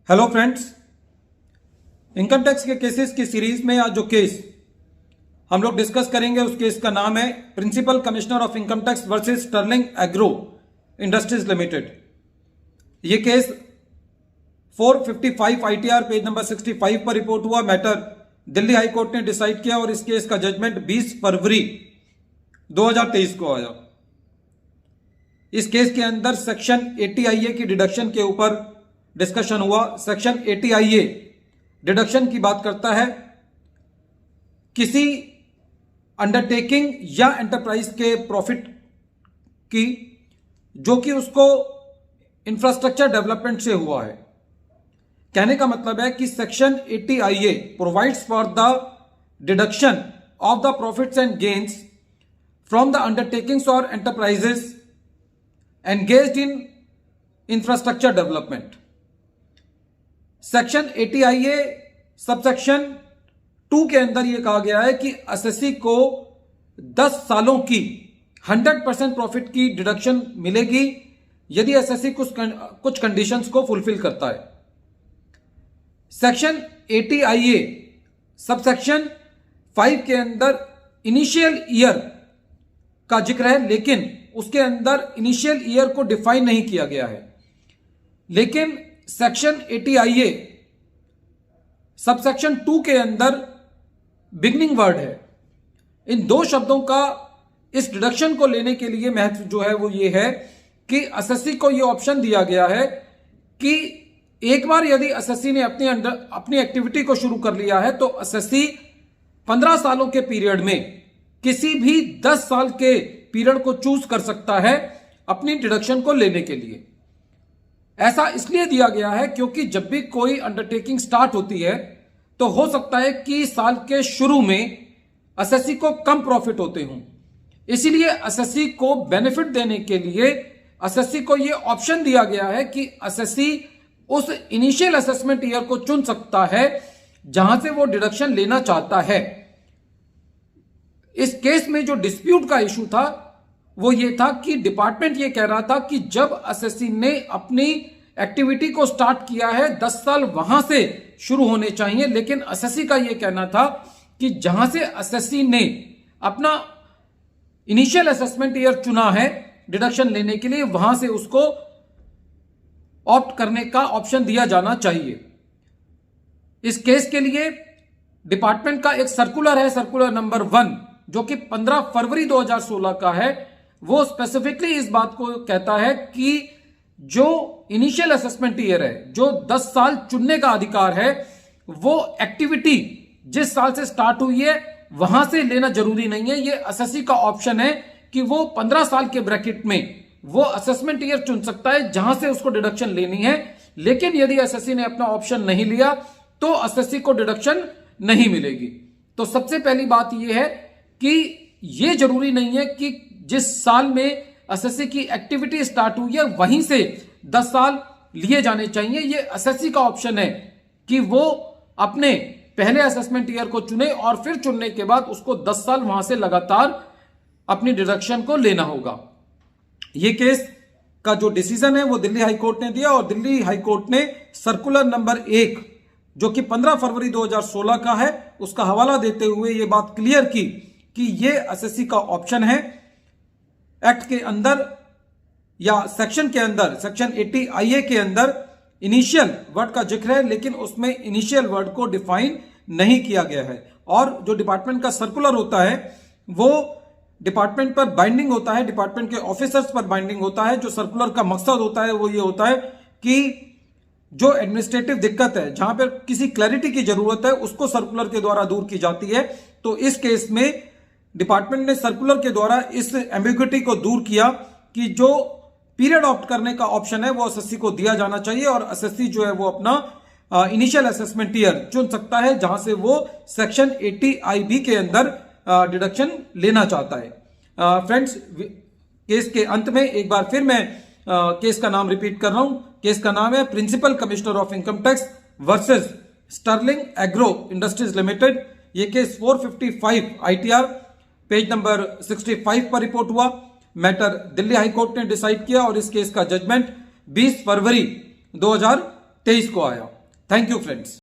Hello friends, income tax के cases की series में आज जो केस हम लोग डिस्कस करेंगे उस केस का नाम है principal commissioner of income tax versus Stirling agro industries Limited. ये केस 455 आईटीआर पेज नंबर 65 पर रिपोर्ट हुआ। मैटर दिल्ली हाई कोर्ट ने डिसाइड किया और इस केस का जजमेंट 20 फरवरी 2023 को आया। इस केस के अंदर सेक्शन 80IA की डिडक्शन के ऊपर डिस्कशन हुआ। सेक्शन 80IA डिडक्शन की बात करता है किसी अंडरटेकिंग या एंटरप्राइज के प्रॉफिट की जो कि उसको इंफ्रास्ट्रक्चर डेवलपमेंट से हुआ है। कहने का मतलब है कि section 80IA provides for the deduction of the profits and gains from the undertakings और enterprises engaged in infrastructure development. Section 80IA subsection 2 के अंदर यह कहा गया है कि एसएससी को 10 सालों की 100% प्रॉफिट की डिडक्शन मिलेगी यदि एसएससी कुछ कंडीशंस को फुलफिल करता है। सेक्शन 80IA सबसेक्शन 5 के अंदर इनिशियल ईयर का जिक्र है, लेकिन उसके अंदर इनिशियल ईयर को डिफाइन नहीं किया गया है। लेकिन सेक्शन 80IA सबसेक्शन 2 के अंदर बिगनिंग वर्ड है। इन दो शब्दों का इस डिडक्शन को लेने के लिए महत्व जो है वो ये है कि एसएससी को ये ऑप्शन दिया गया है कि एक बार यदि एसएससी ने अपनी एक्टिविटी को शुरू कर लिया है तो एसएससी 15 सालों के पीरियड में किसी भी 10 साल के पीरियड को चूज कर सकता है अपनी डिडक्शन को लेने के लिए। ऐसा इसलिए दिया गया है क्योंकि जब भी कोई अंडरटेकिंग स्टार्ट होती है तो हो सकता है कि साल के शुरू में एसएससी को कम प्रॉफिट होते हों। इसीलिए एसएससी को बेनिफिट देने के लिए एसएससी को यह ऑप्शन दिया गया है कि एसएससी उस इनिशियल असेसमेंट ईयर को चुन सकता है जहां से वो डिडक्शन लेना चाहता है। इस केस में जो डिस्प्यूट का इशू था वो ये था कि डिपार्टमेंट ये कह रहा था कि जब एसएससी ने अपनी एक्टिविटी को स्टार्ट किया है 10 साल वहां से शुरू होने चाहिए, लेकिन एसएससी का ये कहना था कि जहां से एसएससी ने अपना इनिशियल असेसमेंट ईयर चुना है डिडक्शन लेने के लिए वहां से उसको ऑप्ट करने का ऑप्शन दिया जाना चाहिए। इस केस के लिए डिपार्टमेंट का एक सर्कुलर है, सर्कुलर नंबर 1, जो कि 15 फरवरी 2016 का है। वो स्पेसिफिकली इस बात को कहता है कि जो इनिशियल असेसमेंट ईयर है, जो 10 साल चुनने का अधिकार है, वो एक्टिविटी जिस साल से स्टार्ट हुई है वहां से लेना जरूरी नहीं है। ये एसएससी का ऑप्शन है कि वो 15 साल के ब्रैकेट में वो असेसमेंट ईयर चुन सकता है जहां से उसको डिडक्शन लेनी है। लेकिन यदि एसएससी ने अपना ऑप्शन नहीं लिया तो एसएससी को डिडक्शन नहीं मिलेगी। तो सबसे पहली बात यह है कि यह जरूरी नहीं है कि जिस साल में एसएससी की एक्टिविटी स्टार्ट हुई है वहीं से 10 साल लिए जाने चाहिए। यह एसएससी का ऑप्शन है कि वो अपने पहले असेसमेंट ईयर को चुने और फिर चुनने के बाद उसको 10 साल वहां से लगातार अपनी डिडक्शन को लेना होगा। यह केस का जो डिसीजन है वो दिल्ली हाई कोर्ट ने दिया और दिल्ली हाई कोर्ट ने सर्कुलर नंबर 1 जो कि 15 फरवरी 2016 का है उसका हवाला देते हुए यह बात क्लियर की कि यह एसएससी का ऑप्शन है। एक्ट के अंदर या सेक्शन के अंदर सेक्शन 80IA के अंदर इनिशियल वर्ड का जिक्र है, लेकिन उसमें इनिशियल वर्ड को डिफाइन नहीं किया गया है। और जो डिपार्टमेंट का सर्कुलर होता है वो डिपार्टमेंट पर बाइंडिंग होता है, डिपार्टमेंट के ऑफिसर्स पर बाइंडिंग होता है। जो सर्कुलर का मकसद होता है वो ये होता है कि जो एडमिनिस्ट्रेटिव दिक्कत है, जहां पर किसी क्लैरिटी की जरूरत है, उसको सर्कुलर के द्वारा दूर की जाती है। तो इस केस में डिपार्टमेंट ने सर्कुलर के द्वारा इस एम्बिग्युइटी को दूर किया कि जो पीरियड ऑप्ट करने का ऑप्शन है वो एसएससी को दिया जाना चाहिए और एसएससी जो है वो अपना इनिशियल असेसमेंट ईयर चुन सकता है जहां से वो सेक्शन 80IB के अंदर डिडक्शन लेना चाहता है। फ्रेंड्स, केस के अंत में एक बार फिर मैं केस का नाम रिपीट कर रहा हूं। केस का नाम है principal commissioner of income tax versus Stirling agro industries limited. यह केस 455 आईटीआर पेज नंबर 65 पर रिपोर्ट हुआ। मैटर दिल्ली हाई कोर्ट ने डिसाइड किया और इस केस का जजमेंट 20 फरवरी 2023 को आया। Thank you friends.